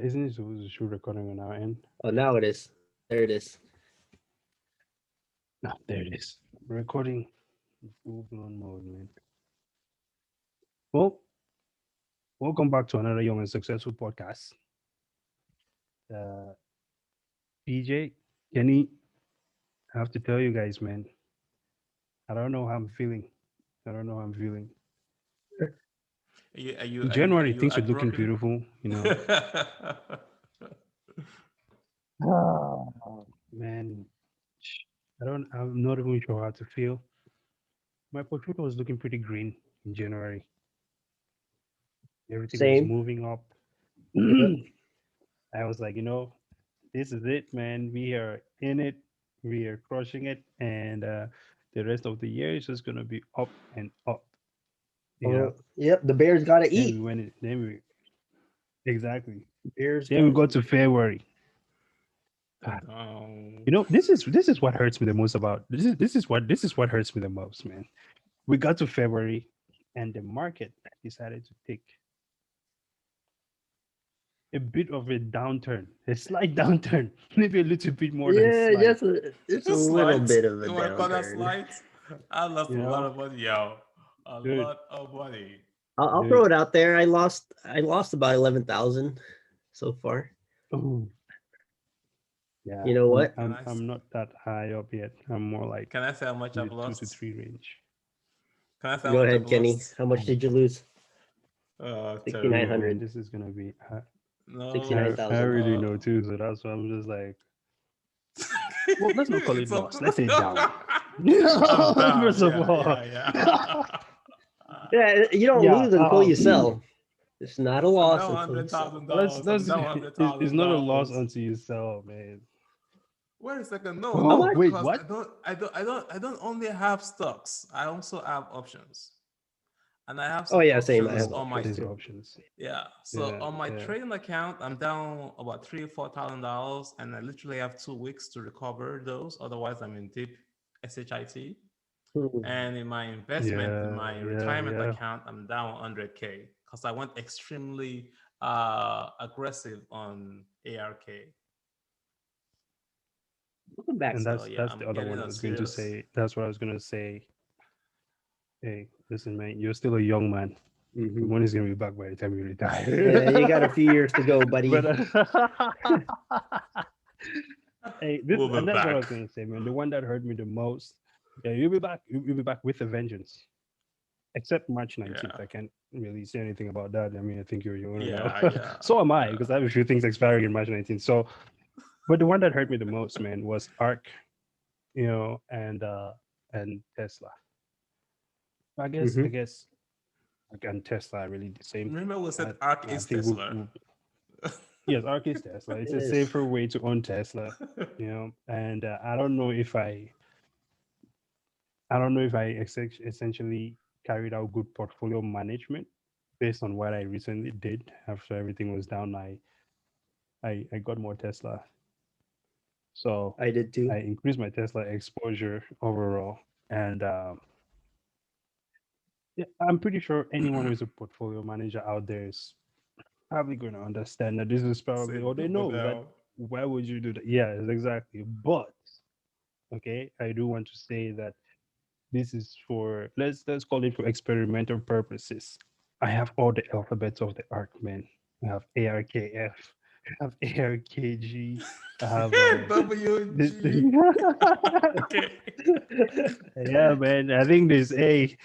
Isn't it supposed to show recording on our end? Oh, now it is. There it is. No, there it is. Recording full blown mode, man. Well, welcome back to another young and successful podcast. Uh, PJ, Kenny, I have to tell you guys, man, I don't know how I'm feeling. I don't know how I'm feeling. In Are January, you things were looking heartbroken? beautiful. Ah, man, I'm not even sure how to feel. My portfolio was looking pretty green in January. Everything was Same. moving up. Yep. I was like, this is it, man. We are in it. We are crushing it, and the rest of the year is just gonna be up and up. You know. Oh, yep. The bears got to Then we eat. went. Then we exactly. Bears Then got we to got to eat. February. And, God, this is what hurts me the most about this is what hurts me the most, man. We got to February, and the market decided to take a bit of a downturn, a slight downturn, maybe a little bit more than Yeah, slight. just a little slight. bit of a You want to call that downturn. slight? I lost You a lot know, of money, yo. A dude, lot of money. I'll throw dude. it out there. I lost about 11,000 so far. Oh, yeah. You know I'm what? Can I'm I I'm not that high up yet. I'm more like can I say how much in I've the two to lost? three range. Can I say how Go much I've ahead, Kenny. lost? How much did you lose? Oh terrible. man, 6,900. this is gonna be. No. I 69,000. already know too, so that's why I'm just like, well, let's not call it It's a, loss. Let's say down. I'm down. First of Yeah, all, yeah, yeah. Yeah, you don't yeah. lose until you sell. It's not a I'm loss down until you hundred sell. thousand let's dollars. I'm let's. down hundred It's thousand not a loss dollars. until you sell, man. Wait a second. No, How no, Oh much? wait, because what? I don't only have stocks. I also have options, and I have Oh some yeah, same. I options have Oh, on my. options there's too. options. Yeah. So Yeah, on my yeah. trading account, I'm down about $3,000 or $4,000, and I literally have 2 weeks to recover those. Otherwise, I'm in deep shit. Hmm. And in my investment, in Yeah, my yeah, retirement yeah. account, I'm down 100K because I went extremely aggressive on ARK. Welcome back. And So that's yeah, that's the I'm other getting one I on was going to serious. say. That's what I was going to say. Hey, listen, man, you're still a young man. The Hmm. money's going to be back by the time you Yeah, you retire. got a few years to go, but buddy. hey, We'll and be that's what I back. was going to say, man. The one that hurt me the most. Yeah, you'll be back. You'll be back with a vengeance. Except March 19th. Yeah, I can't really say anything about that. I mean, I think you're your owner yeah, now. yeah, So am I, because I yeah. have a few things expiring in March 19th. So, but the one that hurt me the most, man, was ARC, and Tesla. I guess, I Hmm. guess, like, and Tesla are really the same. Remember, we said I, ARK I is think Tesla. yes, ARC is Tesla. It's It a is. safer way to own Tesla, and I don't know if I essentially carried out good portfolio management based on what I recently did after everything was down. I got more Tesla, so I did too. I increased my Tesla exposure overall, and yeah, I'm pretty sure anyone who is a portfolio manager out there is probably going to understand that this is probably, Said or they double know that. down. Why would you do that? Yes, exactly. But okay, I do want to say that this is for, let's call it for experimental purposes. I have all the alphabets of the ARC, man. I have ARKF, I have ARKG, I have this WG. thing. Okay. Yeah, man. I think ARKX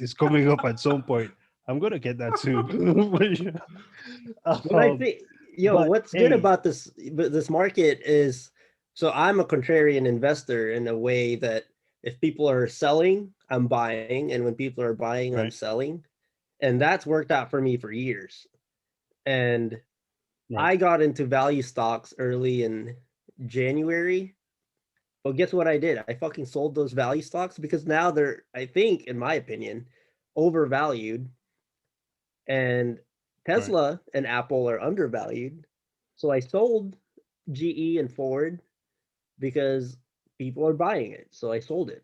is coming up at some point. I'm gonna get that too. For sure. But I um, think, but what's good hey, about this market is, so I'm a contrarian investor in a way that if people are selling, I'm buying, and when people are buying, I'm right, selling, and that's worked out for me for years. And right, I got into value stocks early in January. Well, guess what I did? I fucking sold those value stocks because now they're, I think, in my opinion, overvalued, and right. Tesla and Apple are undervalued. So I sold GE and Ford because people are buying it. So I sold it.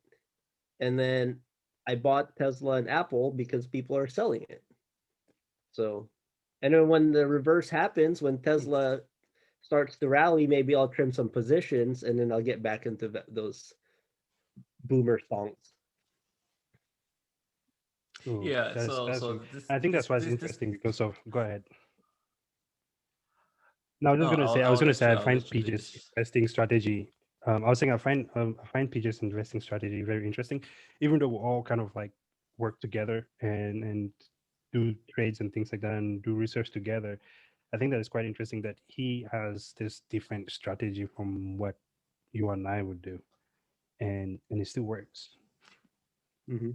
And then I bought Tesla and Apple because people are selling it. So, And then when the reverse happens, when Tesla starts to rally, maybe I'll trim some positions and then I'll get back into those boomer stonks. Oh, Yeah. that's. So this I think this that's why it's this this. interesting because of. Go ahead. No, I was No, just gonna say. I I'll was gonna let say you. I I'll find let you PJ's finish. investing strategy. I was saying I find PJ's investing strategy very interesting, even though we all kind of like work together and do trades and things like that and do research together. I think that is quite interesting that he has this different strategy from what you and I would do, and it still works. Mm-hmm.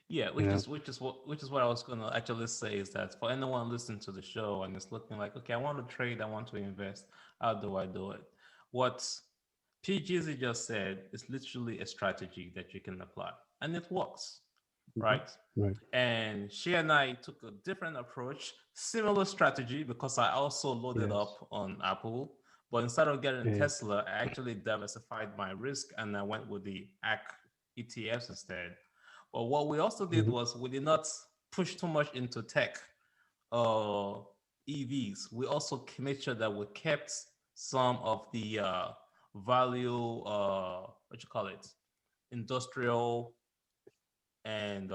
Yeah, You know. which is what I was gonna actually say is that for anyone listening to the show and is looking like, okay, I want to trade, I want to invest, how do I do it? What PGZ just said is literally a strategy that you can apply, and it works, Mm-hmm. right? Right. And she and I took a different approach, similar strategy because I also loaded Yes. up on Apple, but instead of getting Yeah. Tesla, I actually diversified my risk and I went with the AC ETFs instead. But what we also did Mhm. was we did not push too much into tech or EVs. We also made sure that we kept some of the value, what you call it, industrial and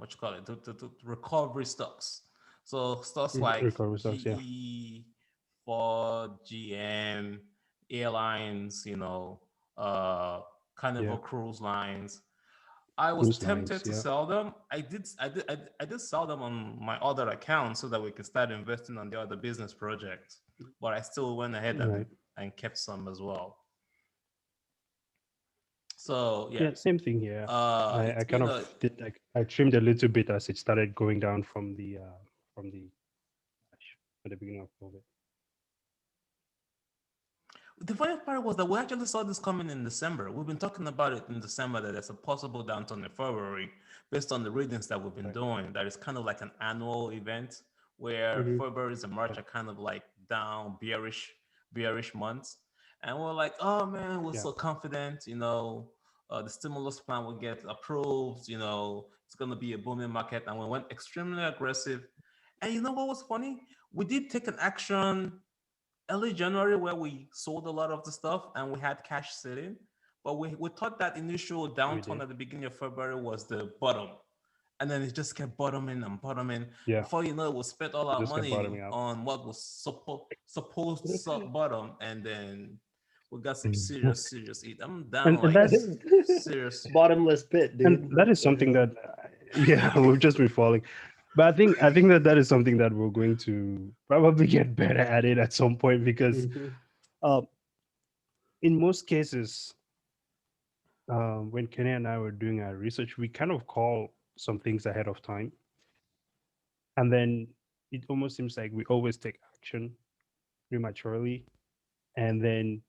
what you call it, the recovery stocks. So stocks like Recovery stocks. Yeah. GE, Ford, GM, airlines, uh, Yeah. Carnival Cruise Lines. I was Cruise lines. tempted to Yeah. sell them. I did sell them on my other account so that we can start investing on the other business projects. But I still went ahead and Right. and kept some as well. So yeah, Yeah. Same thing here. I it's kind been of a did like I trimmed a little bit as it started going down from the at the beginning of COVID. The funny part was that we actually saw this coming in December. We've been talking about it in December that there's a possible downturn in February based on the readings that we've been Right. doing. That is kind of like an annual event where Mm-hmm. February and March Yeah. are kind of like down, bearish months. And we're like, oh man, we're Yeah. so confident, the stimulus plan will get approved, it's going to be a booming market. And we went extremely aggressive. And you know what was funny? We did take an action early January where we sold a lot of the stuff and we had cash sitting. But we thought that initial We downturn did. at the beginning of February was the bottom. And then it just kept bottoming and bottoming. Yeah. Before you know it, we spent all our Just kept money bottoming out. on what was supposed to suck bottom. And then we got some Mm. serious eat. I'm down And like that's serious. Bottomless pit, and dude. that is What the something hell? that yeah, we've just been falling. But I think that that is something that we're going to probably get better at it at some point because Mm-hmm. uh, in most cases, when Kenny and I were doing our research, we kind of call some things ahead of time, and then it almost seems like we always take action prematurely, and then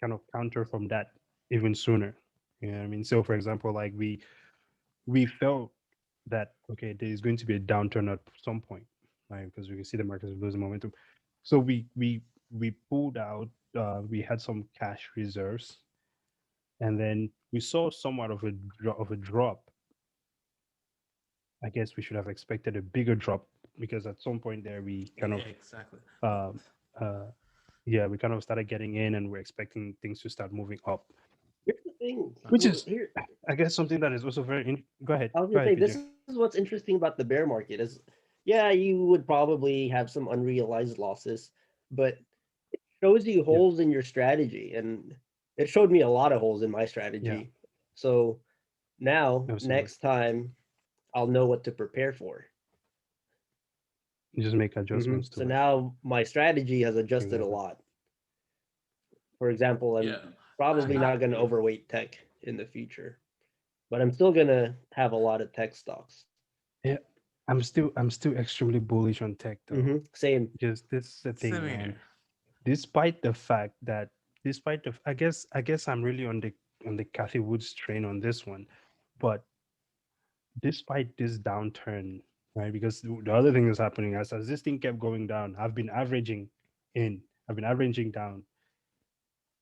kind of counter from that even sooner. You know what I mean? So, for example, like we felt that okay, there is going to be a downturn at some point, right? Because we can see the markets are losing momentum. So we pulled out. We had some cash reserves, and then we saw somewhat of a drop. I guess we should have expected a bigger drop because at some point there we kind Yeah, of exactly. um, uh, yeah, we kind of started getting in and we're expecting things to start moving up, Here's the thing. which Well, is here I guess something that is also go ahead, I was go gonna ahead, say PJ. this is what's interesting about the bear market is, yeah, you would probably have some unrealized losses, but shows you Yeah, holes in your strategy, and it showed me a lot of holes in my yeah, strategy. So now, absolutely. next time, I'll know what to prepare for. You just make adjustments So to it. now my strategy has adjusted a Exactly. lot. For example, Yeah. I'm probably I not going to overweight tech in the future, but I'm still going to have a lot of tech stocks. Yeah, I'm still extremely bullish on tech though. Same. Because this is the same thing, man. here. Despite the fact that, I guess I'm really on the Kathy Woods train on this one, but despite this downturn, right? Because the other thing that's happening as this thing kept going down, in, I've been averaging down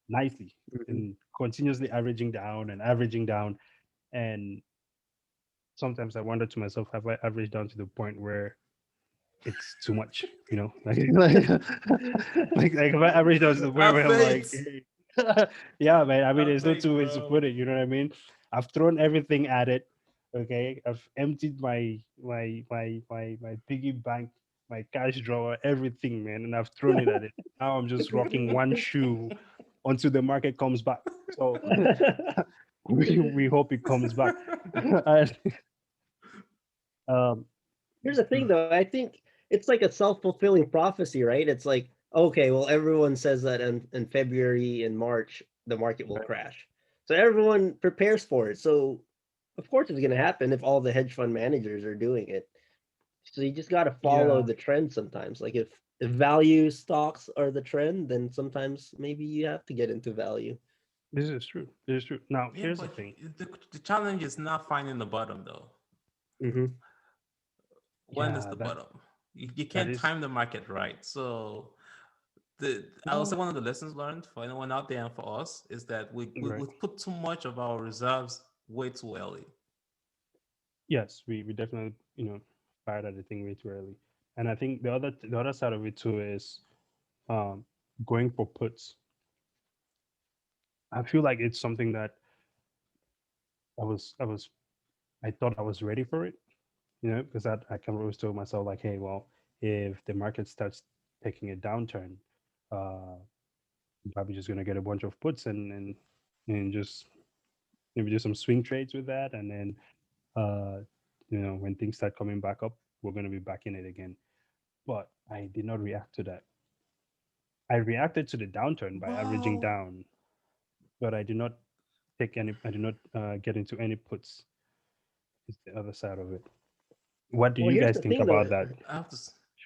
nicely Mhm. and continuously averaging down, and sometimes I wonder to myself, have I averaged down to the point where it's too much, like if I average those to the point Have where I'm like, faith. hey. Yeah, man. I mean, Have there's no faith, two ways to bro. put it. You know what I mean? I've thrown everything at it. Okay, I've emptied my piggy bank, my cash drawer, everything, man, and I've thrown it at it. Now I'm just rocking one shoe until the market comes back. So we hope it comes back. And, um, Here's the thing, though. I think it's like a self-fulfilling prophecy, right? It's like, okay, well, everyone says that in February and March the market will right, crash, so everyone prepares for it. So of course it's going to happen if all the hedge fund managers are doing it. So you just got to follow yeah, the trend sometimes. Like if value stocks are the trend, then sometimes maybe you have to get into value. this is true. This is true. Now, Yeah, here's the but thing. the challenge is not finding the bottom though. Hmm. When is Yeah, the bottom? You that can't is time the market right. So I would say well, one of the lessons learned for anyone out there and for us is that we right. put too much of our reserves way too early. Yes, we definitely fired at the thing way too early. And I think the other side of it too is um going for puts. I feel like it's something that I thought I was ready for it, because I can always tell myself like, hey, well, if the market starts taking a downturn, uh I'm probably just gonna get a bunch of puts and just maybe do some swing trades with that, and then uh when things start coming back up, we're gonna be back in it again. But I did not react to that. I reacted to the downturn by averaging Well, down, but I did not get into any puts. It's the other side of it. What do Well, you here's guys the think thing, though. about that? I have to.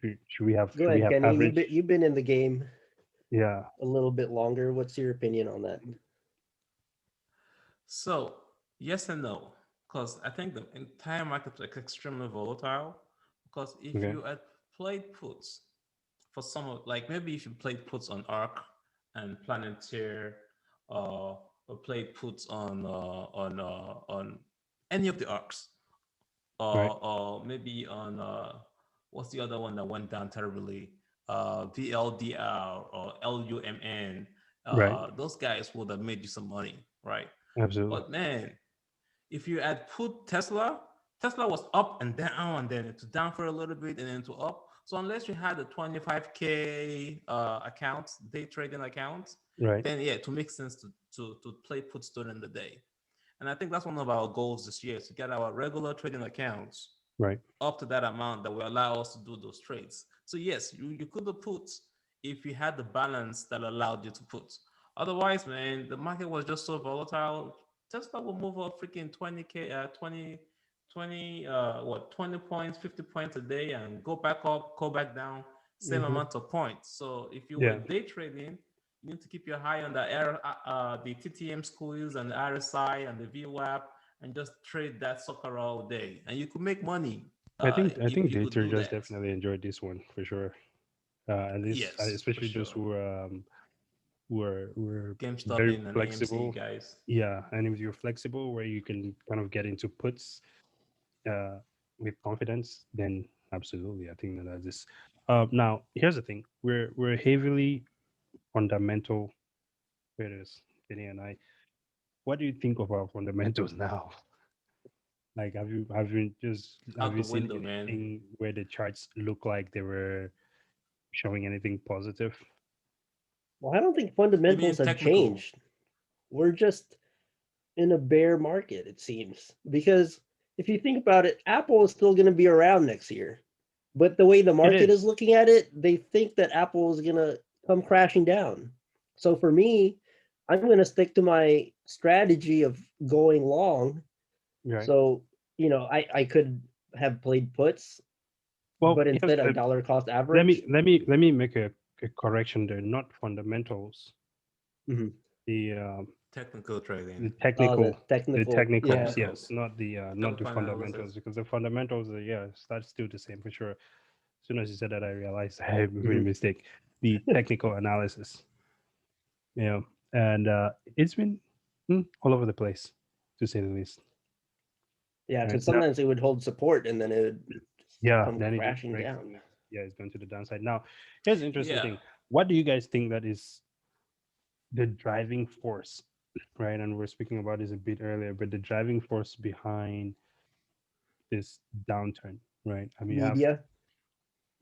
Go Should we ahead, have Kenny. You've average? been in the game Yeah, a little bit longer. What's your opinion on that? So yes and no, because I think the entire market is extremely volatile. Because if okay, you had played puts for some of, like maybe if you played puts on Arc and Planeteer, or played puts on any of the arcs, right, or maybe on what's the other one that went down terribly? VLDR or LUMN. right, Those guys would have made you some money, right? absolutely, But man, if you had put Tesla, Tesla was up and down, and then it's down for a little bit, and then to up. So unless you had a 25K account, day trading account, right, then yeah, to make sense to play puts during the day. And I think that's one of our goals this year, is to get our regular trading accounts right. up to that amount that will allow us to do those trades. So yes, you could have put if you had the balance that allowed you to put. Otherwise, man, the market was just so volatile. Tesla will move up freaking 20K, 20, what, 20 points, 50 points a day and go back up, go back down, same Hmm. amount of points. So if you were Yeah, day trading, you need to keep your eye on the TTM squeeze and the RSI and the VWAP, and just trade that sucker all day, and you could make money I think if you day could do traders that. definitely enjoyed this one for sure. At least Yes, for especially those sure. who are Game very stopping and AMC flexible. guys. Yeah, and if you're flexible, where you can kind of get into puts uh, with confidence, then absolutely, I think that's this. Now, here's the thing: we're heavily fundamental traders, Kenny and I. What do you think of our fundamentals now? Like, have Out you the seen window, man. anything where the charts look like they were showing anything positive? Well, I don't think You fundamentals mean have technical? changed. We're just in a bear market, it seems. Because if you think about it, Apple is still going to be around next year. But the way the It market is is. looking at it, they think that Apple is going to come crashing down. So for me, I'm going to stick to my strategy of going long. Right. So, I could have played puts, Well, but instead I here's dollar cost let me average. let me make a correction there. Not fundamentals. Mhm. The Technical the trading. Oh, technical the the technical. Yeah. technicals, yes, Technicals. not the Technical fundamentals, analysis. because the fundamentals are, yes, that's still the same for sure. As soon as you said that, I realized I made a Mhm. mistake. The technical analysis, yeah, and it's been all over the place, to say the least. Yeah, Right because now, sometimes it would hold support and then it would just yeah, come then it just crashing breaks. down. yeah, it's going to the downside. Now, here's the interesting Yeah. thing. What do you guys think that is the driving force, right? And we're speaking about this a bit earlier, but the driving force behind this downturn, right? I mean, you have Media,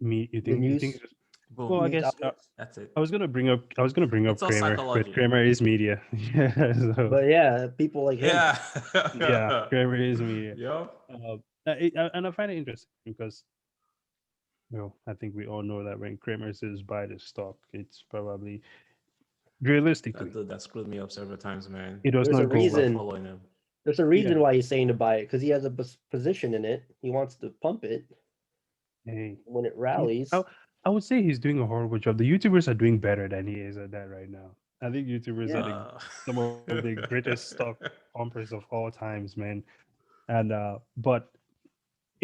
me. You the think news, it's just, Boom. well, I news guess outlets. That's it. I was gonna bring up It's all Kramer, but psychology. Kramer is media. Yeah, so But yeah, people like him. Yeah. yeah, Kramer is media. Yo. And I find it interesting because, well, I think we all know that when Kramer says buy the stock, it's probably That realistically dude that screwed me up several times, man. it does There's a not go Stop well. reason. following him. There's a Yeah, reason why he's saying to buy it because he has a position in it. He wants to pump it hey, when it he, I, rallies. I would say he's doing a horrible job. The YouTubers are doing better than he is at that right now. I think YouTubers are Yeah. some of the greatest stock pumpers of all times, man. And but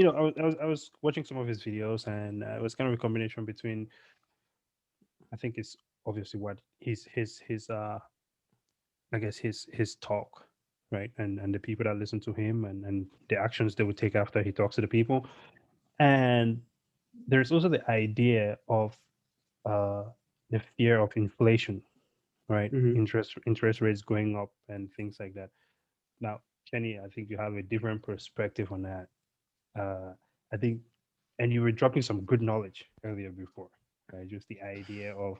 I was watching some of his videos, and it was kind of a combination between, I think it's obviously what his I guess his talk, right, and the people that listen to him, and the actions they would take after he talks to the people, and there's also the idea of uh, the fear of inflation, right? Hmm. Interest rates going up and things like that. Now, Kenny, I think you have a different perspective on that. I think, and you were dropping some good knowledge earlier before, right? Just the idea of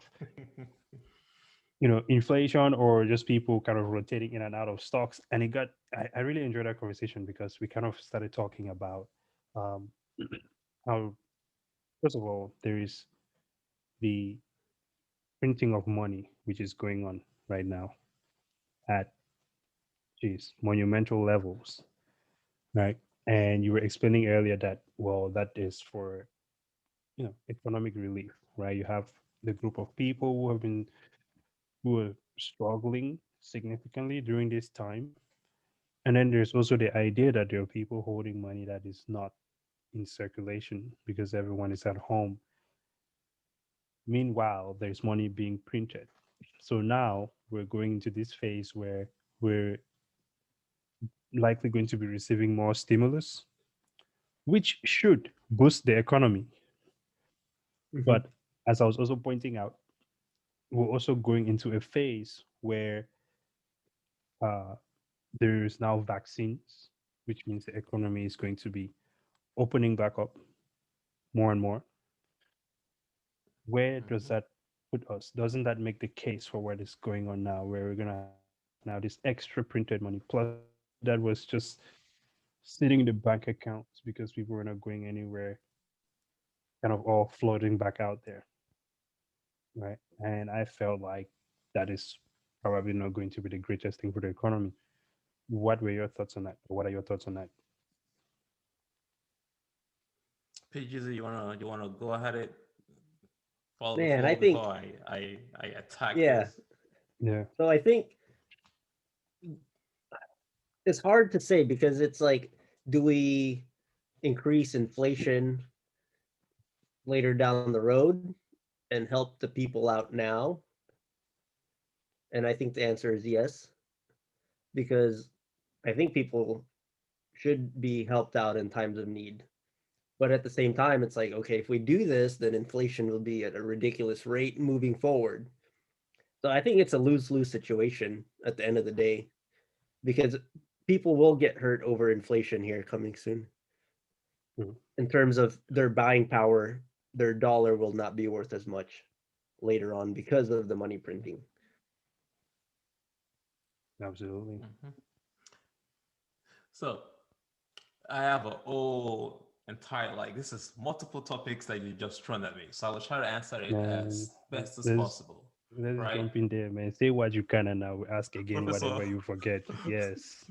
inflation or just people kind of rotating in and out of stocks. And I really enjoyed that conversation because we kind of started talking about um, how, first of all, there is the printing of money, which is going on right now at, geez, monumental levels, right? And you were explaining earlier that, well, that is for, economic relief, right? You have the group of people who are struggling significantly during this time. And then there's also the idea that there are people holding money that is not in circulation because everyone is at home. Meanwhile, there's money being printed. So now we're going into this phase where we're likely going to be receiving more stimulus, which should boost the economy. Hmm. But as I was also pointing out, we're also going into a phase where uh, there's now vaccines, which means the economy is going to be opening back up more and more. Where does Mhm. that put us? Doesn't that make the case for what is going on now, where we're going to have now this extra printed money plus the money that was just sitting in the bank accounts because people were not going anywhere, kind of all floating back out there, right? And I felt like that is probably not going to be the greatest thing for the economy. What were your thoughts on that? What are your thoughts on that? PGZ, you wanna go ahead and follow the Man, I flow before think, I attack yeah. this. Yeah, So I think it's hard to say because it's like, do we increase inflation later down the road and help the people out now? And I think the answer is yes, because I think people should be helped out in times of need. But at the same time, it's like, okay, if we do this, then inflation will be at a ridiculous rate moving forward. So I think it's a lose lose situation at the end of the day because people will get hurt over inflation here coming soon. mhm, In terms of their buying power, their dollar will not be worth as much later on because of the money printing. absolutely. Mhm. So I have a whole entire like this is multiple topics that you just thrown at me. So I will try to answer it Man, as best as let's possible. let's Right? jump in there, man. Say what you can, and I will ask again Professor whatever you forget. Yes,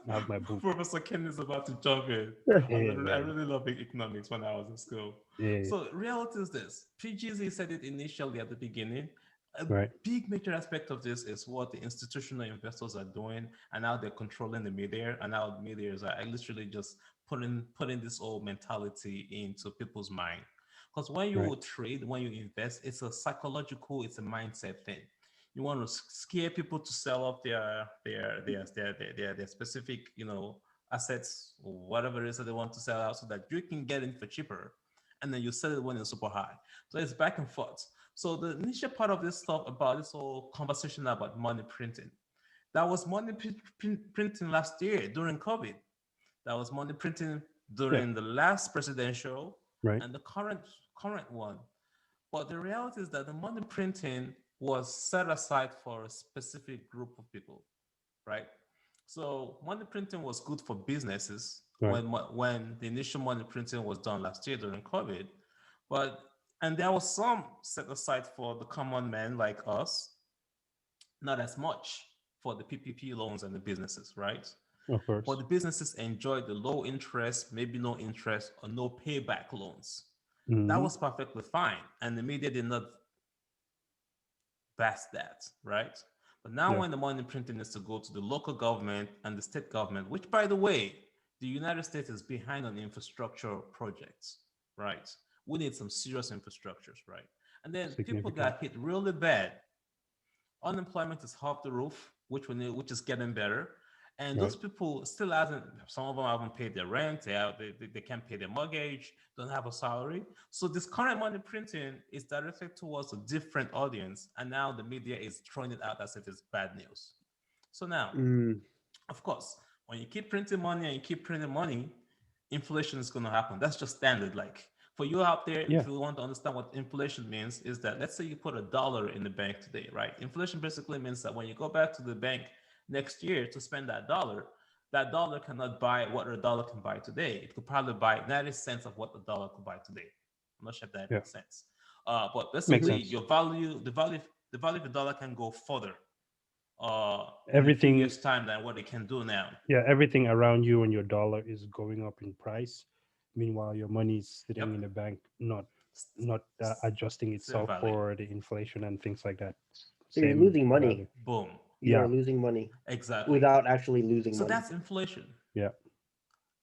I have my book. Professor Ken is about to jump in. Yeah, I man. really love economics when I was in school. Yeah, So reality is this. PGZ said it initially at the beginning. A right. big major aspect of this is what the institutional investors are doing and how they're controlling the media and how the media are literally just putting this old mentality into people's mind. Because when Right. you trade, when you invest, it's a psychological, it's a mindset thing. You want to scare people to sell off their specific assets or whatever it is that they want to sell out so that you can get in for cheaper. and then you sell it when it's super high. So it's back and forth. So the initial part of this stuff about this whole conversation about money printing, that was money printing last year during COVID. That was money printing Yeah. during the last presidential Right. and the current one. But the reality is that the money printing was set aside for a specific group of people, right? So money printing was good for businesses Right. when the initial money printing was done last year during COVID, but and there was some set aside for the common man like us, not as much for the PPP loans and the businesses, right? Of But course. the businesses enjoyed the low interest, maybe no interest or no payback loans. That Hmm. was perfectly fine, and the media did not bash that, right? But now, Yeah. when the money printing is to go to the local government and the state government, which, by the way, the United States is behind on infrastructure projects, right? We need some serious infrastructures, right? And then people Significant. got hit really bad. Unemployment is off the roof, which is getting better. And those Right. people still hasn't. Some of them haven't paid their rent. They can't pay their mortgage. Don't have a salary. So this current money printing is directed towards a different audience, and now the media is throwing it out as if it's bad news. So now, Mm. of course, when you keep printing money and you keep printing money, inflation is going to happen. That's just standard. Like for you out there, Yeah. if you want to understand what inflation means, is that let's say you put $1 in the bank today, right? Inflation basically means that when you go back to the bank next year to spend that dollar cannot buy what a dollar can buy today. It could probably buy 90 cents of what the dollar could buy today. I'm not sure if that Yeah. makes sense. But Makes basically, sense. your value, the value of the dollar can go further in a few Everything. years' time than what it can do now. Yeah. Everything around you and your dollar is going up in price. Meanwhile, your money is sitting Yep. in the bank, not adjusting Same itself value. for the inflation and things like that. So you're Same losing value. money. Boom. You are Yeah. losing money Exactly. without actually losing So money. that's inflation. Yeah.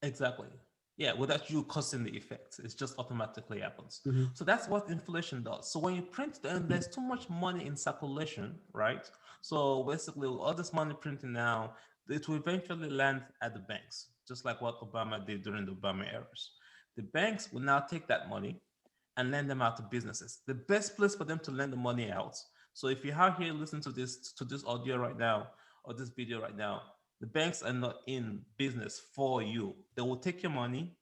Exactly. Yeah, without you causing the effects, it just automatically happens. Hmm. So that's what inflation does. So when you print, and there's too much money in circulation, right? So basically, all this money printing now, it will eventually land at the banks, just like what Obama did during the Obama eras. The banks will now take that money and lend them out to businesses. The best place for them to lend the money out. So if you're out here listening to this audio right now or this video right now, the banks are not in business for you. They will take your money,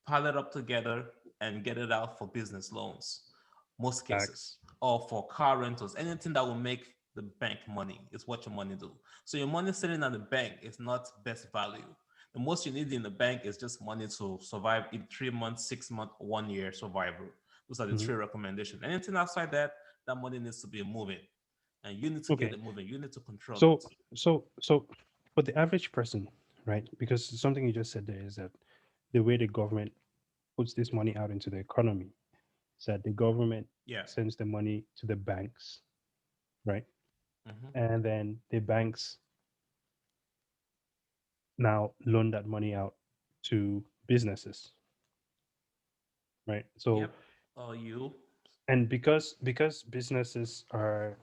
pile it up together, and get it out for business loans, most cases, Facts. or for car rentals. Anything that will make the bank money is what your money do. So your money sitting at the bank is not best value. The most you need in the bank is just money to survive in 3 months, 6 months, 1 year survival. Those are the Hmm. three recommendations. Anything outside that, that money needs to be moving, and you need to get Okay. it moving. You need to control So, it. so for the average person, right? Because something you just said there is that the way the government puts this money out into the economy is that the government Yeah. sends the money to the banks, right? Hmm. And then the banks now loan that money out to businesses, right? So, Yep. You. and because businesses are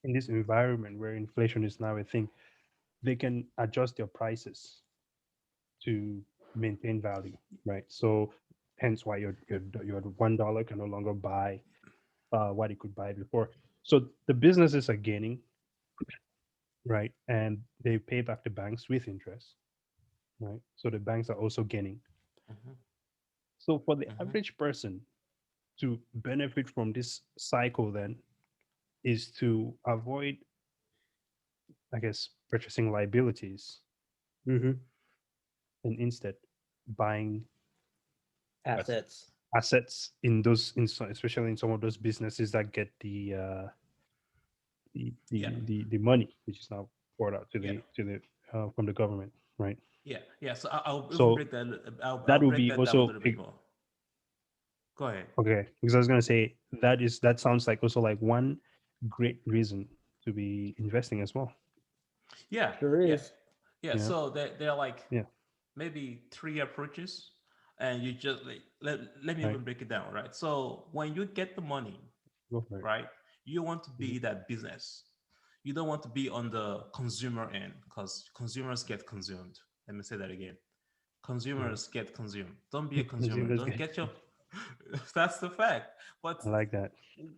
in this environment where inflation is now a thing, they can adjust their prices to maintain value, right? So hence why your $1 can no longer buy what it could buy before. So the businesses are gaining, right? And they pay back the banks with interest, right? So the banks are also gaining. Hmm. So for the Hmm. average person to benefit from this cycle then is to avoid, I guess, purchasing liabilities Hmm. and instead buying Assets. assets in especially in some of those businesses that get Yeah. the money which is now poured out to Yeah. the from the government, right? Yeah. So I'll even So break that. I'll that would break be that down a also little bit more. Go ahead. okay, because I was gonna say that sounds like also like one great reason to be investing as well. Yeah. Sure Yeah. is. Yeah. Yeah, So they're like yeah, maybe three approaches, and you just like let me right. even break it down. Right. So when you get the money, Go for it. right, you want to Mhm. be that business. You don't want to be on the consumer end because consumers get consumed. Let me say that again. Yeah. consumers get consumed. Don't be a consumer. Consumers Don't get. get your. That's the fact. But I like that.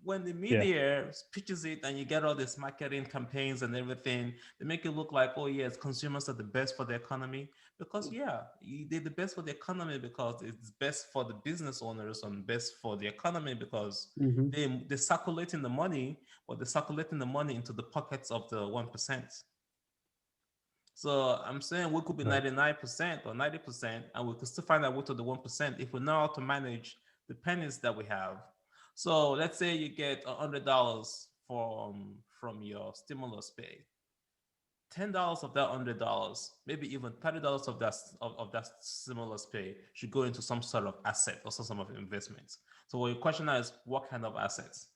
when the Yeah. media pitches it and you get all these marketing campaigns and everything, they make it look like, oh yes, consumers are the best for the economy. Because yeah, they're the best for the economy because it's best for the business owners and best for the economy because Mm-hmm. they're circulating the money, but they're circulating the money into the pockets of the 1%. So I'm saying we could be Right. 99% or 90%, and we could still find our way to the 1% if we know how to manage the pennies that we have. So let's say you get $100 from your stimulus pay. $10 of that $100, maybe even $30 of that stimulus pay should go into some sort of asset or some sort of investment. So what your question now is what kind of assets?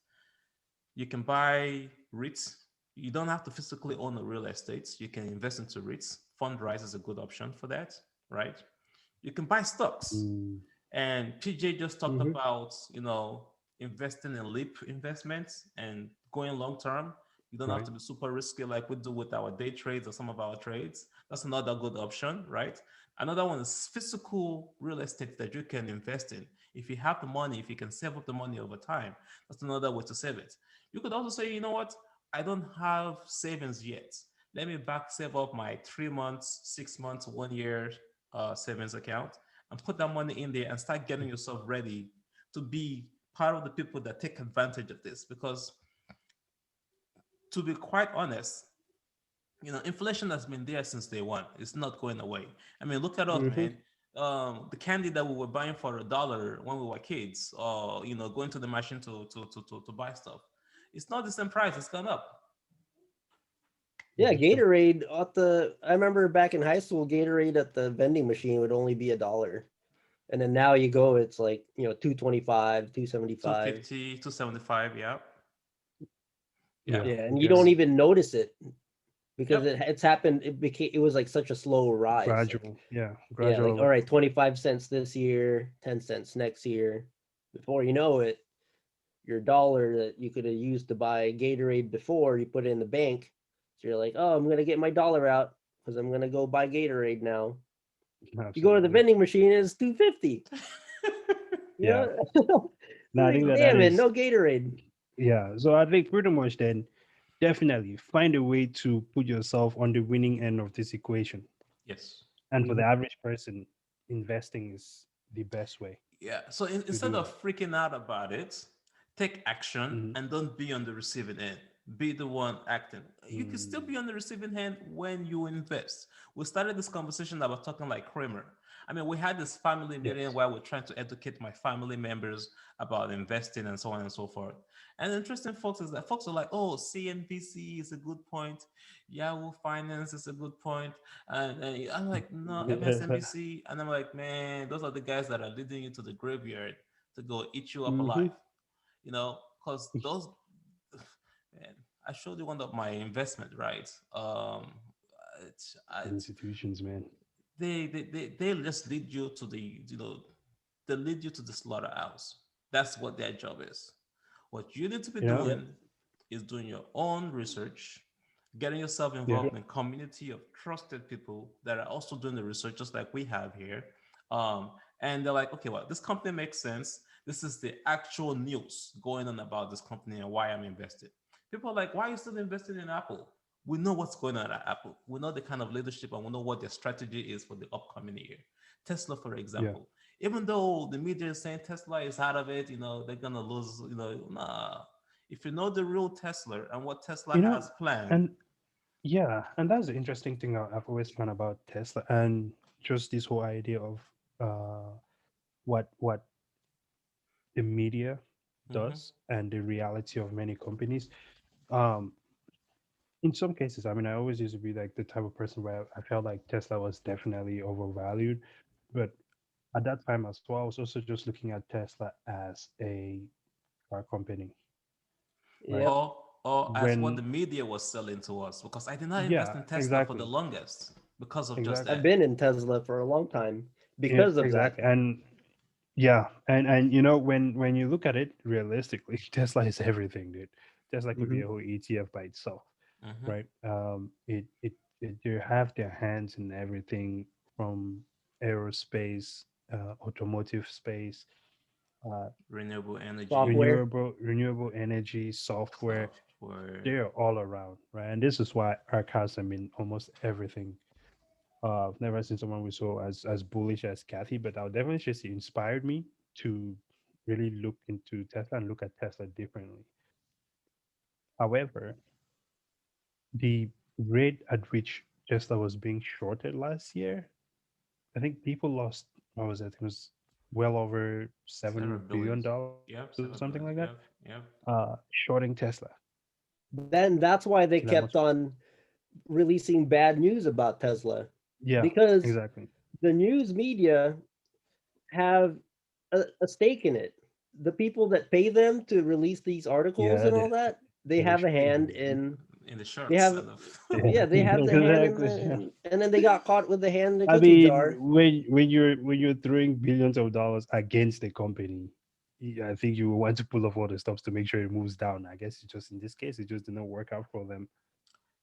You can buy REITs. You don't have to physically own a real estate. You can invest into REITs. Fundrise is a good option for that, right? You can buy stocks. Mm, And PJ just talked Mm-hmm. about, investing in leap investments and going long term. You don't have right. to be super risky like we do with our day trades or some of our trades. That's another good option, right? Another one is physical real estate that you can invest in. If you have the money, if you can save up the money over time, that's another way to save it. You could also say, you know what? I don't have savings yet. Let me back save up my 3 months, 6 months, 1 year savings account and put that money in there and start getting yourself ready to be part of the people that take advantage of this. Because to be quite honest, inflation has been there since day one. It's not going away. I mean, look at us, Mm-hmm. man. The candy that we were buying for $1 when we were kids, or going to the machine to buy stuff, it's not the same price. It's gone up. Yeah, That's true. Gatorade at the. I remember back in high school, Gatorade at the vending machine would only be $1, and then now you go, it's like 225, 275. 250, 275. Yeah, yeah, Yeah. Yeah, and you don't Because even notice it because yep. it's happened. It was like such a slow rise. Like gradual. Yeah. yeah, like all Gradual. right, 25 cents this year, 10 cents next year. Before you know it, your dollar that you could have used to buy Gatorade before, you put it in the bank. So you're like, oh, I'm gonna get my dollar out because I'm gonna go buy Gatorade now. You go to the Absolutely. vending machine, it's 250. You Yeah. know, No, I like think that that damn it, is. no Gatorade. Yeah. So I think pretty much then definitely find a way to put yourself on the winning end of this equation. Yes. And for the Mhm. average person, investing is the best way Yeah. So to instead do of that. freaking out about it, take action Hmm. and don't be on the receiving end. Be the one acting. You can still Mm, be on the receiving end when you invest. We started this conversation about talking like Kramer. I mean, we had this family meeting yes. where we're trying to educate my family members about investing and so on and so forth. And the interesting folks is that folks are like, oh, CNBC is a good point. Yahoo Finance is a good point. And I'm like, no, MSNBC. And I'm like, man, those are the guys that are leading you to the graveyard to go eat you up alive. Mhm. Because those, man, I showed you one of my investment, right? It's, it's Institutions, man. they just lead you to they lead you to the slaughterhouse. That's what their job is. What you need to be You know? Yep. doing is doing your own research, getting yourself Yeah. involved in a community of trusted people that are also doing the research, just like we have here. Um, and they're like, okay, well, this company makes sense. This is the actual news going on about this company and why I'm invested. People are like, why are you still investing in Apple? We know what's going on at Apple. We know the kind of leadership and we know what their strategy is for the upcoming year. Tesla, for Yeah. example, even though the media is saying Tesla is out of it, they're gonna lose, nah. If you know the real Tesla and what Tesla You know, has planned, and yeah, and that's the interesting thing I've always found about Tesla and just this whole idea of uh what the media mhm, does and the reality of many companies. Um, in some cases, I mean, I always used to be like the type of person where I felt like Tesla was definitely overvalued, but at that time as well, I was also just looking at Tesla as a car company, right? Yep. or as what When the media was selling to us, because I did not invest yeah, in Tesla for the exactly, longest because of just exactly, I've that. been in Tesla for a long time yeah, because of that. exactly, and yeah, and when you look at it realistically, Tesla is everything, dude. Tesla could be Mhm. a whole ETF by itself, Mhm. right? It they have their hands in everything from aerospace, automotive space, uh, Renewable energy, Software. renewable energy, software. software. They're all around, right? And this is why our cars have been almost everything. I've never seen someone who's so as bullish as Kathy, but I'll definitely just inspired me to really look into Tesla and look at Tesla differently. However, the rate at which Tesla was being shorted last year, I think people lost, what was it? It was well over Several billions. $7 billion or Yep, something several like that. billions. Yep, yep. Shorting Tesla. Then that's why they That was, kept on releasing bad news about Tesla, yeah, because exactly. the news media have a stake in it. The people that pay them to release these articles Yeah, and all that, they they have a should be hand doing in. In the They shirts have, and the yeah, they have the hand in exactly. the, and then they got caught with the hand in the I cookie mean, jar. when you're throwing billions of dollars against the company, I think you want to pull off all the stops to make sure it moves down. I guess it's just in this case, it just did not work out for them.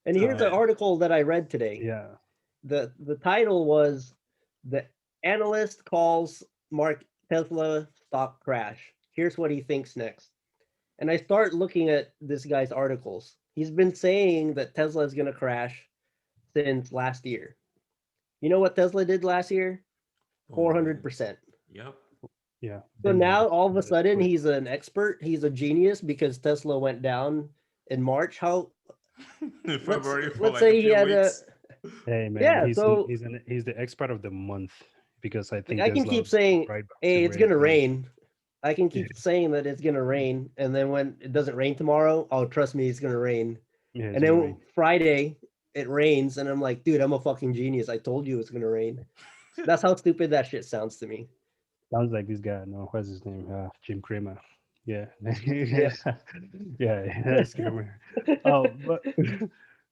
And too here's an Uh, bad. article that I read today. yeah. The title was "The Analyst Calls Mark Tesla Stock Crash." Here's what he thinks next. And I start looking at this guy's articles. He's been saying that Tesla is going to crash since last year. You know what Tesla did last year? Booming. 400%. Yep. Yeah, So booming. now all of a That's sudden quick. he's an expert, he's a genius because Tesla went down in March. How In let's February for let's like a say he few had a, weeks. Hey man, yeah, so he's the expert of the month because I like think I can Tesla keep will go saying, right back to "Hey, it's where it going to was. rain." I can keep saying that it's going to rain, and then when it doesn't rain tomorrow, oh, trust me, it's going to rain. Yeah, it's And gonna then rain. Friday it rains, and I'm like, dude, I'm a fucking genius. I told you it's gonna rain. That's how stupid that shit sounds to me. Sounds like this guy. No, what's his name? Jim Cramer. Yeah, Yeah. yeah, that's Cramer. Oh, but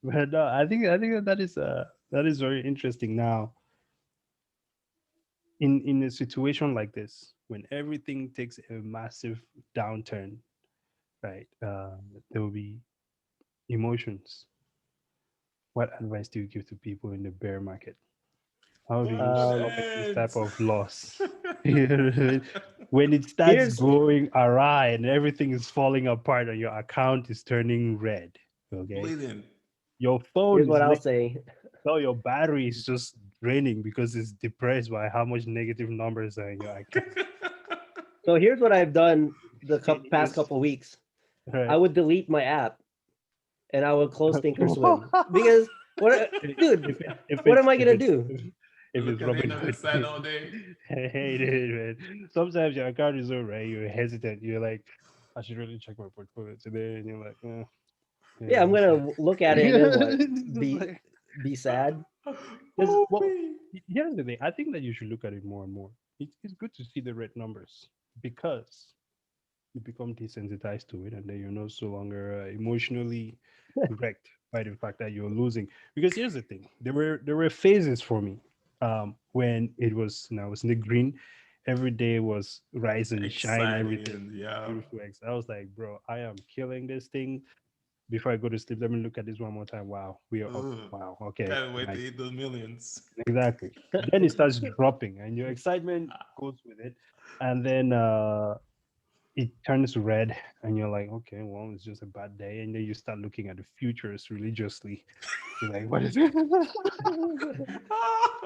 but no, I think that is very interesting. Now, in a situation like this, when everything takes a massive downturn, right? There will be emotions. What advice do you give to people in the bear market? How do you Hope it Um, stomach this type ends. of loss? You know what I mean? When it starts here's going awry and everything is falling apart and your account is turning red, okay? Bleeding. Your phone here's is what I'll lit, say. so your battery is just draining because it's depressed by how much negative numbers are in your account. So here's what I've done the past Yes, couple weeks. I right. would delete my app and I would close Thinkorswim because what, dude? If What am it's I gonna do? if it's Look at it Robin on the Hood, side all day. hey, dude, man. Sometimes your account is so right, you're hesitant. You're like, I should really check my portfolio today, and you're like, Yeah, yeah, I'm it's gonna look at it and then what? it's just Be like, be sad. because Oh, well, me. here's the thing. I think that you should look at it more and more. It's good to see the red numbers because you become desensitized to it, and then you're no so longer emotionally wrecked by the fact that you're losing. Because here's the thing: there were phases for me when it was, I was in the green. Every day was rise and shine. Everything Exciting. Yeah. beautiful. I was like, bro, I am killing this thing. Before I go to sleep, let me look at this one more time. Wow, we are up. Ugh. Wow, okay, Can't wait to nice. eat those millions. Exactly. Then it starts dropping, and your excitement goes with it, and then it turns red, and you're like, okay, well, it's just a bad day, and then you start looking at the futures religiously. You're like, what is it?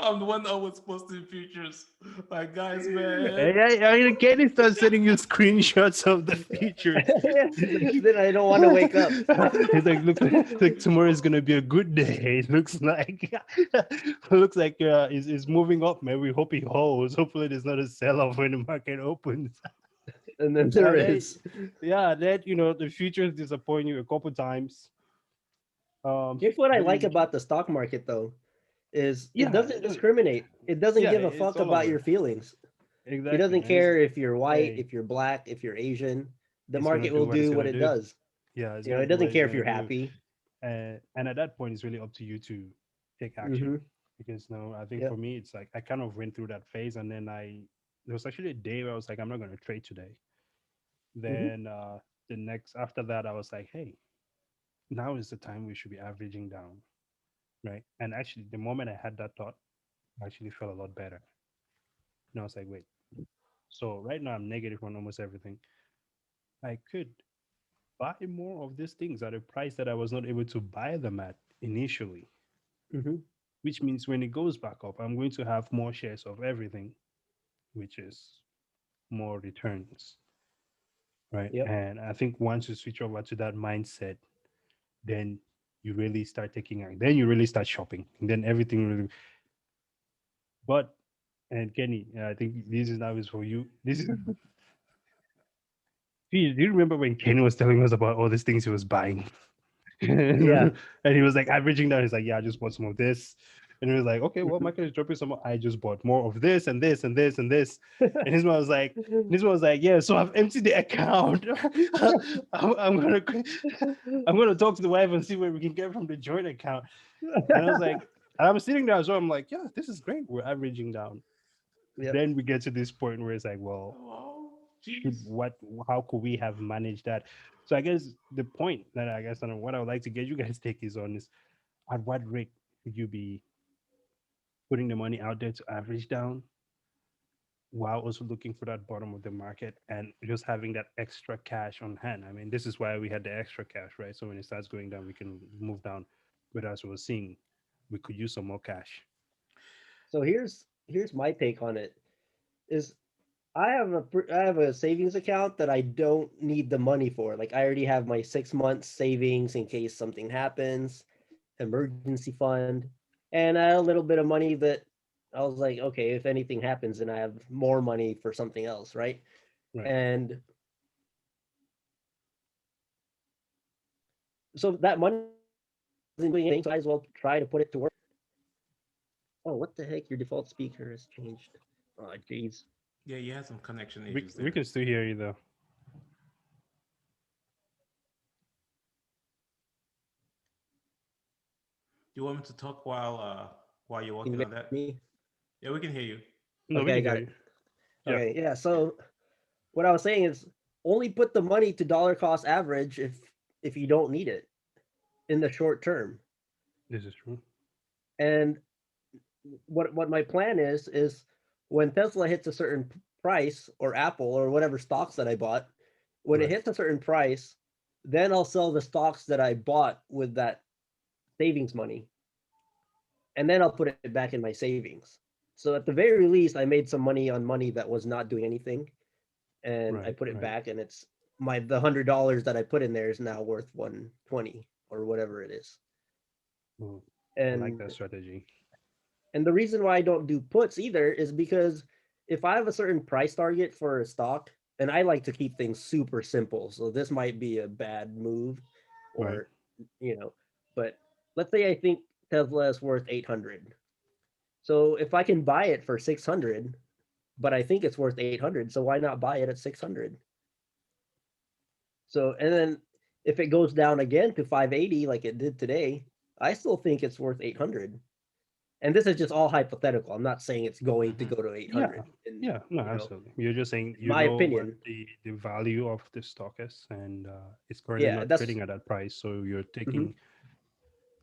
I'm the one that was posting pictures. Like, guys, man. I Kenny starts sending you screenshots of the futures. He's like, Then I don't want to wake up. looks like tomorrow is gonna be a good day. It looks like looks like is moving up, man. We hope he holds. Hopefully, there's not a sell off when the market opens. And then there And then, is. yeah, that the futures disappoint you a couple times. Here's what I Then like you, about the stock market though, is it yeah, doesn't discriminate. It doesn't yeah, give a it's fuck all about over. your feelings. It Exactly, doesn't and it's care if you're white, hey, if you're black, if you're Asian. The it's gonna market do will what it's do what gonna it do. does. Yeah, it's You know, gonna it do what doesn't it's care if gonna you're do. happy. And at that point, it's really up to you to take action. Mm-hmm. Because no, I think for Yep. me, it's like I kind of went through that phase, and then there was actually a day where I was like, I'm not gonna trade today. Mm-hmm. Then the next after that, I was like, hey, now is the time we should be averaging down, right? And actually, the moment I had that thought, I actually felt a lot better. And I was like, wait. So right now I'm negative on almost everything. I could buy more of these things at a price that I was not able to buy them at initially, Hmm. which means when it goes back up, I'm going to have more shares of everything, which is more returns, right? Yep. And I think once you switch over to that mindset, then you really start taking act. Then you really start shopping, and then everything really. But and Kenny, I think this is now is for you. This is. Do you remember when Kenny was telling us about all these things he was buying? Yeah. And he was like averaging down. He's like, yeah, I just bought some of this. And he was like, okay, well, market is dropping some more. I just bought more of this and this and this and this. And his one was like, yeah, so I've emptied the account. I'm gonna I'm gonna talk to the wife and see where we can get from the joint account. And I was like, and I'm sitting there as well. I'm like, yeah, this is great. We're averaging down. Yep. Then we get to this point where it's like, well, Oh, should jeez. what how could we have managed that? So I guess the point that I guess and what I would like to get you guys take is on is at what rate would you be putting the money out there to average down while also looking for that bottom of the market and just having that extra cash on hand. I mean, this is why we had the extra cash, right? So when it starts going down, we can move down. But as we were seeing, we could use some more cash. So here's my take on it. Is I have a savings account that I don't need the money for. Like I already have my 6 months savings in case something happens, emergency fund, and I had a little bit of money that I was like, okay, if anything happens, then I have more money for something else, right? Right. And so that money isn't doing anything, so I might as well try to put it to work. Oh, what the heck? Your default speaker has changed. Oh, jeez. Yeah, you had some connection We issues we there. can still hear you though. Do you want me to talk while you're Can working you on hear that? me? Yeah, we can hear you. No, we Okay, I can got hear it. you. Yeah. Okay, yeah. So what I was saying is only put the money to dollar cost average if you don't need it in the short term. This is true. And what my plan is when Tesla hits a certain price or Apple or whatever stocks that I bought, when it Right. hits a certain price, then I'll sell the stocks that I bought with that savings money, and then I'll put it back in my savings. So at the very least, I made some money on money that was not doing anything, and I Right. put it Right. back, and it's my the $100 that I put in there is now worth 120 or whatever it is. Oh, I like And that strategy. and the reason why I don't do puts either is because if I have a certain price target for a stock, and I like to keep things super simple, so this might be a bad move, Right. or you know, but let's say I think Tesla is worth 800. So if I can buy it for 600, but I think it's worth 800, so why not buy it at 600? So, and then if it goes down again to 580 like it did today, I still think it's worth 800. And this is just all hypothetical. I'm not saying it's going to Hmm. go to Yeah. 800. And, Yeah. No, you know, absolutely. You're just saying in you my know what opinion, the value of the stock is, and it's currently yeah, not that's, trading at that price. So you're mhm, taking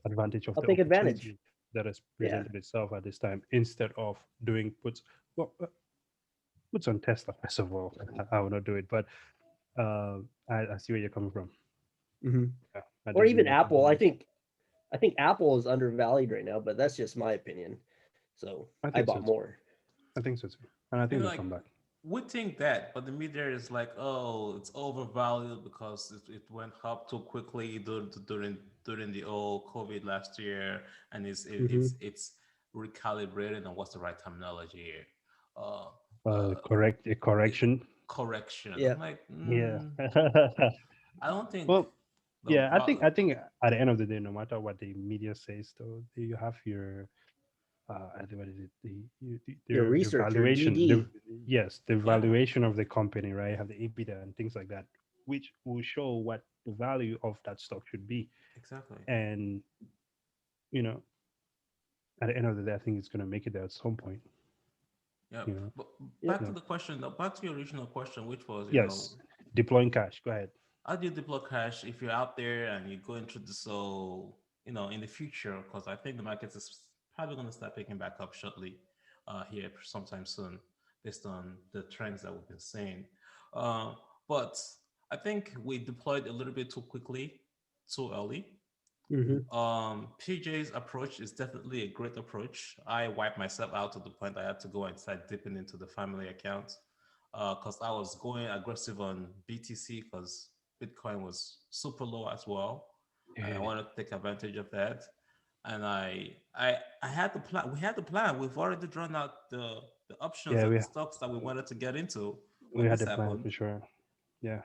advantage of I'll the take advantage. opportunity that has Yeah. presented itself at this time instead of doing puts. Well, puts on Tesla first of all. I will not do it, but uh, I see where you're coming from. Hmm. Yeah, I Or do see even where you're coming Apple. from. I think Apple is undervalued right now, but that's just my opinion. So I I think so bought too. more. I think so too, and I think And they'll like come back. we think that, but the media is like, oh, it's overvalued because it went up too quickly during the old COVID last year, and Hmm. it's recalibrated. And what's the right terminology here? Uh, Correct a it, correction. correction. Yeah. I'm like, Yeah. I don't think Well, the yeah. I think at the end of the day, no matter what the media says, though, you have your I think what is it Your the research, your valuation DD. the yeah, valuation of the company, right? You have the EBITDA and things like that, which will show what the value of that stock should be. exactly. And you know, at the end of the day, I think it's going to make it there at some point. Yeah, You know, but Yep. back to the question, back to your original question, which was, yes, deploying cash. Go ahead. how do you deploy cash if you're out there and you're going through this? So, in the future, because I think the market is probably going to start picking back up shortly, here sometime soon. based on the trends that we've been seeing. Uh, but I think we deployed a little bit too quickly, too early. Hmm. PJ's approach is definitely a great approach. I wiped myself out to the point I had to go and start dipping into the family account because I was going aggressive on BTC because Bitcoin was super low as well, and I Yeah, wanted to take advantage of that. And I had the plan. We had the plan. We've already drawn out the options yeah, and the stocks that we wanted to get into we when had this a plan happened, for sure. Yeah,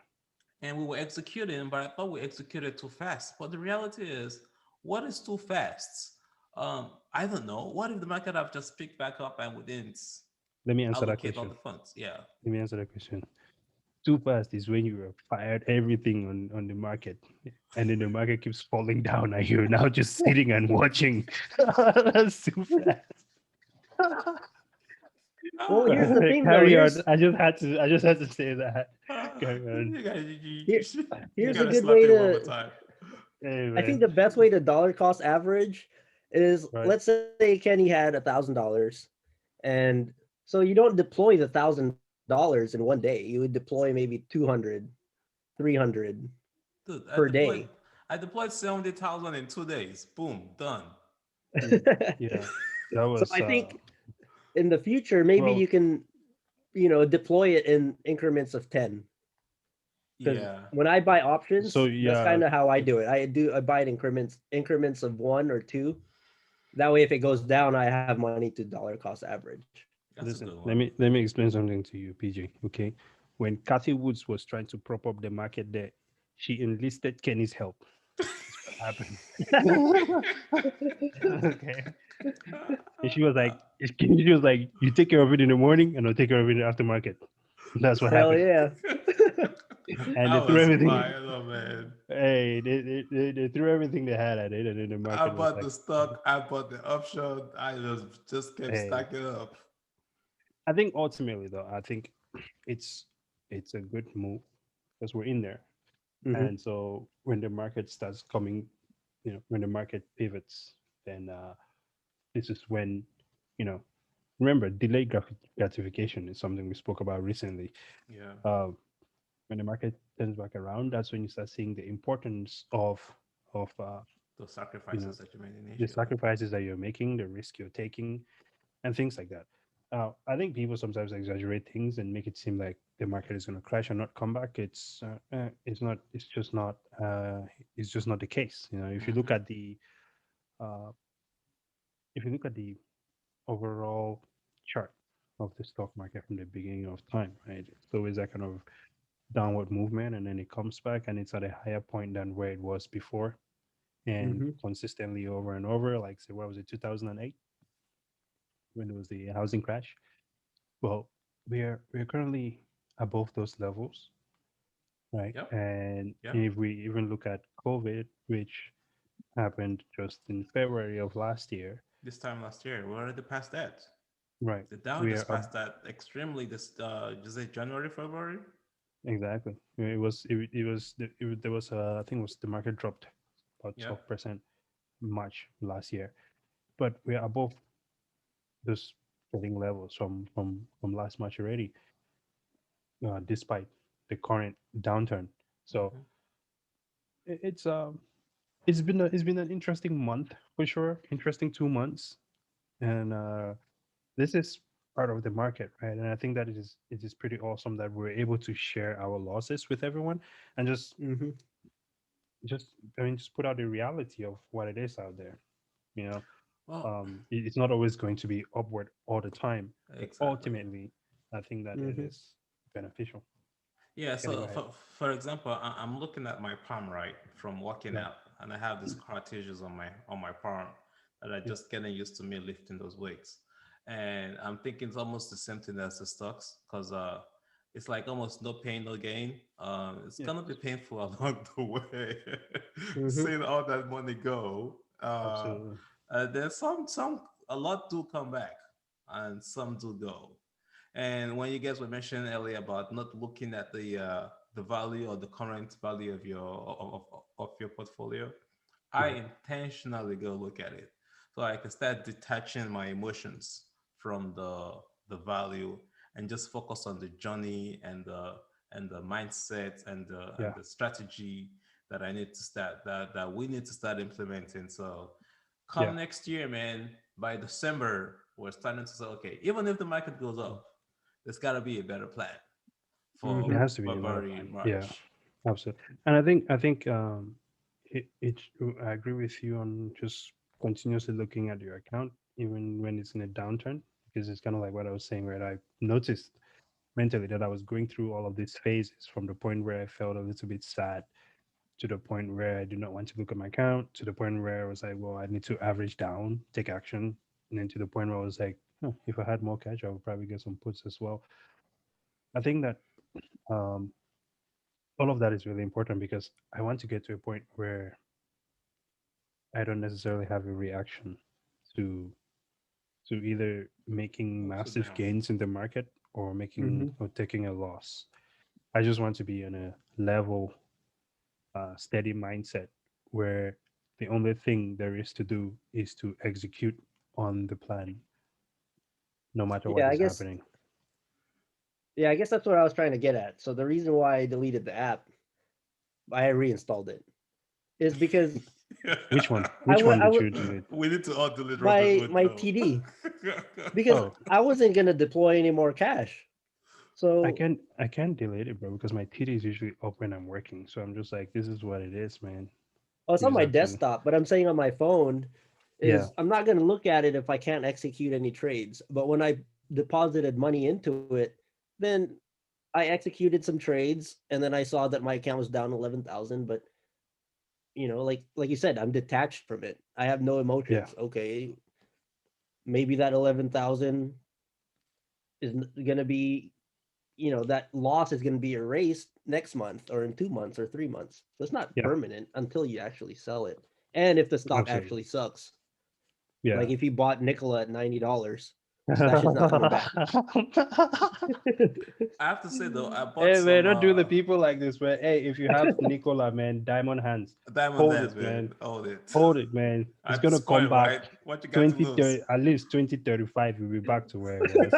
and we were executing, but I thought we executed too fast. But the reality is, what is too fast? I don't know. What if the market have just picked back up and we didn't let me answer that allocate all question. the funds? Yeah, Let me answer that question. Too fast is when you acquired everything on the market, and then the market keeps falling down, and you're now just sitting and watching. That's too fast. Well, here's the thing, though. Carry on. I just had to say that. Carry on. you gotta you, Here, you here's a gotta good slap way it one more to. time. Hey I think man. the best way to dollar cost average is, Right. let's say Kenny had $1,000, and so you don't deploy the $1,000 in one day. You would deploy maybe 200, 300 Dude, per day. I deployed 70,000 in 2 days. Boom, done. Yeah. That So was I think in the future, maybe well, you can, deploy it in increments of 10. Because Yeah. when I buy so options, that's yeah, kind of how I do it. I buy it increments of one or two. That way, if it goes down, I have money to dollar cost average. That's a listen, good let one. me explain something to you, PJ. Okay. When Kathy Woods was trying to prop up the market there, she enlisted Kenny's help. That's what happened. Okay. And she was like, you take care of it in the morning and I'll take care of it in the aftermarket. That's what Hell happened. yeah. And they That threw was everything. fire, though, man. Hey, they threw everything they had at it, and then the I market was bought like, the stock, I bought the option, I just kept hey. stacking up. I think ultimately though, I think it's it's a good move because we're in there. Hmm. And so when the market starts coming, when the market pivots, then this is when, you know, remember, delayed gratification is something we spoke about recently. Yeah. Uh, when the market turns back around, that's when you start seeing the importance of Those you know sacrifices that you made the initially. sacrifices that you're making, the risk you're taking, and things like that. I think people sometimes exaggerate things and make it seem like the market is going to crash and not come back. It's not. It's just not. It's just not the case. If you look Hmm. at the uh, if you look at the overall chart of the stock market from the beginning of time, right? It's always that kind of downward movement, and then it comes back, and it's at a higher point than where it was before, and Hmm. consistently over and over. Like, say, what was it, 2008, when it was the housing crash? Well, we're currently above those levels, right? Yep. And Yep. if we even look at COVID, which happened just in February of last year, This time last year, we're already past that. right? The Dow We are just passed that extremely this is it January, February? exactly. There was I think it was the market dropped about Yep. 12% March last year, but we are above those trading levels from last March already, despite the current downturn. So Hmm. it's it's been an interesting month for sure. Interesting 2 months, and this is part of the market, right? And I think that it is pretty awesome that we're able to share our losses with everyone, and Hmm. just put out the reality of what it is out there. You know, Well, it's not always going to be upward all the time, but exactly. ultimately, I think that it Hmm. is beneficial. Yeah, Can I go so ahead? for example, I'm looking at my palm right from working Right. out, and I have these cartilages on my palm that are Yeah. just getting used to me lifting those weights, and I'm thinking it's almost the same thing as the stocks because it's like almost no pain, no gain. It's Yes. gonna be painful along the way, Hmm. seeing all that money go. Absolutely. There's some a lot do come back, and some do go. And when you guys were mentioning earlier about not looking at the value or the current value of of your portfolio, I Mhm. intentionally go look at it so I can start detaching my emotions from the value and just focus on the journey and the mindset and Yeah. the strategy that I need to start that we need to start implementing. So Yeah. come next year, man, by December, we're starting to say, okay, even if the market goes up, there's got to be a better plan It for has to be a better February, plan. Yeah, March. absolutely. And I think I agree with you on just continuously looking at your account even when it's in a downturn, because it's kind of like what I was saying, where I noticed mentally that I was going through all of these phases, from the point where I felt a little bit sad, to the point where I do not want to look at my account, to the point where I was like, well, I need to average down, take action, and then to the point where I was like, oh, if I had more cash, I would probably get some puts as well. I think that um, all of that is really important, because I want to get to a point where I don't necessarily have a reaction to either making Ups or massive down. gains in the market or making Hmm. or taking a loss. I just want to be in a level, steady mindset where the only thing there is to do is to execute on the plan, no matter what Yeah, I is guess. happening. Yeah, I guess that's what I was trying to get at. So the reason why I deleted the app, I reinstalled it, is because Which one? I Which would, one I did would you delete? We need to all delete Robert my Wood TD, now. because Oh, I wasn't gonna deploy any more cash. So I can't delete it, bro, because my TD is usually up when I'm working. So I'm just like, this is what it is, man. oh, it's You on just my have to. desktop, but I'm saying on my phone Yeah, is I'm not gonna look at it if I can't execute any trades. But when I deposited money into it, then I executed some trades, and then I saw that my account was down 11,000. But like you said, I'm detached from it. I have no yeah, emotions. Okay, maybe that 11,000 is gonna be, that loss is gonna be erased next month or in 2 months or 3 months. So it's not yeah, permanent until you actually sell it. And if the stock absolutely. actually sucks, Yeah. like if you bought Nikola at $90, that shit's not coming back. I have to say though, I bought Hey man, some don't do the people like this, man. Hey, if you have Nicola, man, diamond hands, diamond hold it, dance, man. man. Hold it. Hold it, man. It's At this gonna come point, back right? What you got to 20, lose? 30, at least 2035. We'll be back to where it was.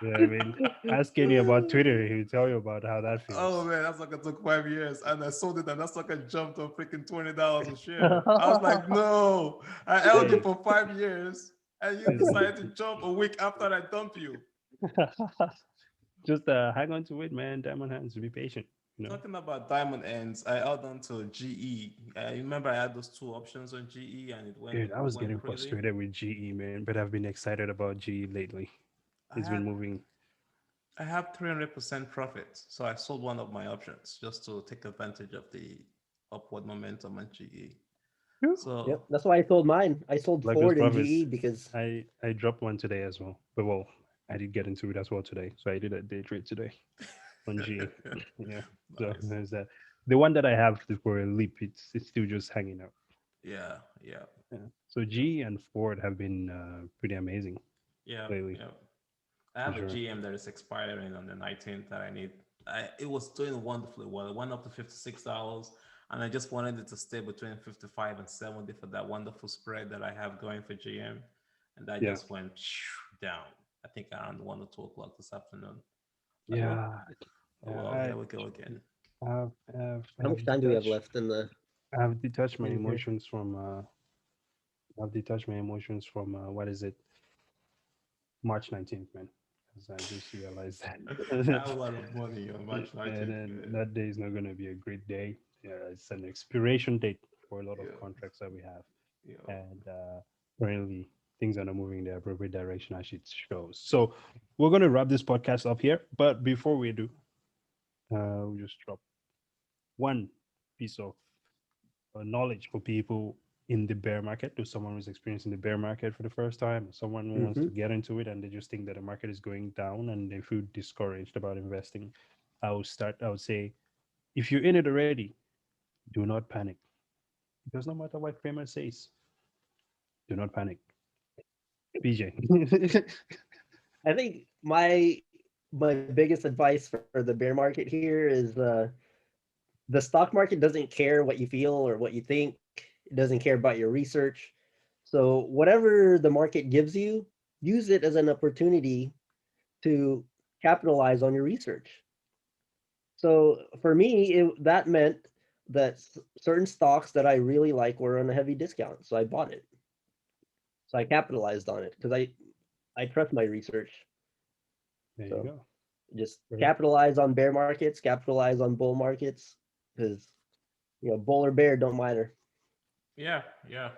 Yeah, I mean, ask Kenny about Twitter. He'll tell you about how that Oh feels. man, that sucker took 5 years, and I sold it, and that sucker jumped to freaking $20 a share. I was like, no, I held you Hey, for 5 years, and you decided to jump a week after I dumped you. just hang on to it, man. Diamond hands. Be patient. You know. Talking about diamond ends, I held on to GE. I remember I had those two options on GE, and Dude, I it was went getting crazy. frustrated with GE, man, but I've been excited about GE lately. I It's been had moving. I have 300% profit, so I sold one of my options just to take advantage of the upward momentum on GE. Phew. Yep, So that's why I sold mine. I sold Like those Ford and profits. GE because I dropped one today as well. But well, I did get into it as well today. So I did a day trade today on G. Yeah. So nice. there's that. The one that I have for a leap, it's still just hanging out. Yeah, yeah, Yeah. So G and Ford have been pretty amazing yeah, lately, yeah. I for have a sure. GM that is expiring on the 19th that I need. It was doing wonderfully well. It went up to $56, and I just wanted it to stay between 55 and 70 for that wonderful spread that I have going for GM. And that Yeah. just went down. I think around 1 or 2 o'clock this afternoon. Like, well, Yeah. oh Yeah. well, here we go again. how much time do we have left in the I've detached my in here? emotions from what is it, March 19th, man. Because I just realized I have that. a lot of money on March And 19th, then man. that day is not going to be a great day. Yeah, it's an expiration date for a lot of Yeah, contracts that we have, yeah. and apparently things are not moving in the appropriate direction as it shows. So we're going to wrap this podcast up here. But before we do, we just drop one piece of knowledge for people in the bear market, to someone who's experiencing the bear market for the first time, someone who wants Hmm. to get into it and they just think that the market is going down and they feel discouraged about investing. I would say, if you're in it already, do not panic, because no matter what Kramer says, do not panic. BJ. I think my biggest advice for the bear market here is the stock market doesn't care what you feel or what you think. It doesn't care about your research. So whatever the market gives you, use it as an opportunity to capitalize on your research. So for me, that meant that certain stocks that I really like were on a heavy discount, so I bought it. So I capitalized on it because I trust my research. There you So go. just Right. capitalize on bear markets, capitalize on bull markets, because bull or bear don't matter. Yeah, yeah.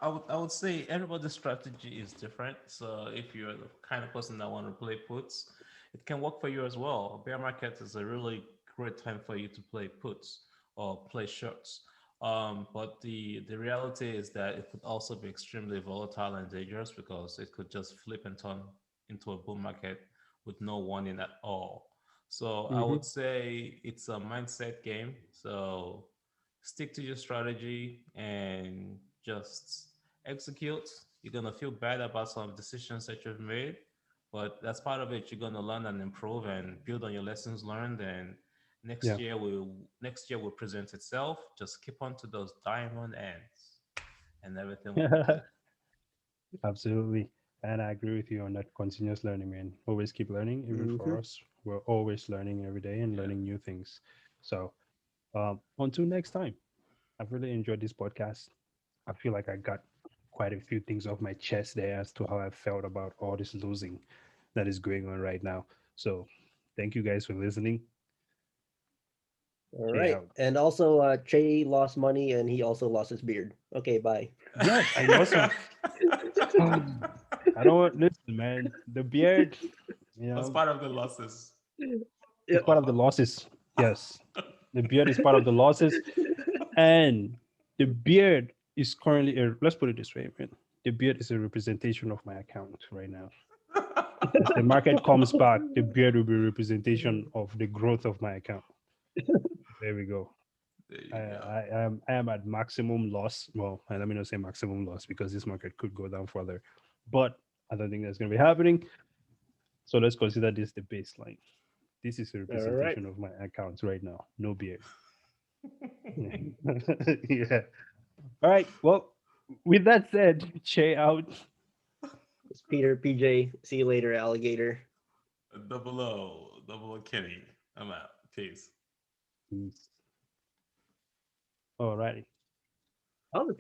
I would say everybody's strategy is different. So if you're the kind of person that want to play puts, it can work for you as well. Bear market is a really great time for you to play puts or play shorts. But the reality is that it could also be extremely volatile and dangerous because it could just flip and turn into a bull market with no warning at all. So I Mm-hmm. would say it's a mindset game. So stick to your strategy and just execute. You're gonna feel bad about some decisions that you've made, but that's part of it. You're gonna learn and improve and build on your lessons learned. And Yeah. next year will present itself. Just keep on to those diamond ends, and everything will be good. Absolutely. And I agree with you on that continuous learning, man. Always keep learning, even Mm-hmm. for us. We're always learning every day and Yeah. learning new things. So, until next time, I've really enjoyed this podcast. I feel like I got quite a few things off my chest there as to how I felt about all this losing that is going on right now. So, thank you guys for listening. All Jay right. out. And also, Che lost money and he also lost his beard. Okay, bye. Yes, I lost some. I don't listen, man. The beard, you What's know, part of the losses? it's Yep. part of the losses. Yes, the beard is part of the losses, and the beard is currently a. Let's put it this way, man. The beard is a representation of my account right now. As the market comes back, the beard will be a representation of the growth of my account. There we go. There I, you go. I am at maximum loss. Well, let me not say maximum loss because this market could go down further, but I don't think that's going to be happening. So let's consider this the baseline. This is a All right. representation of my account right now. No beard. Yeah. All right. Well, with that said, Che out. It's Peter, PJ. See you later, alligator. Double O Kenny. I'm out. Peace. Peace. All righty. That was a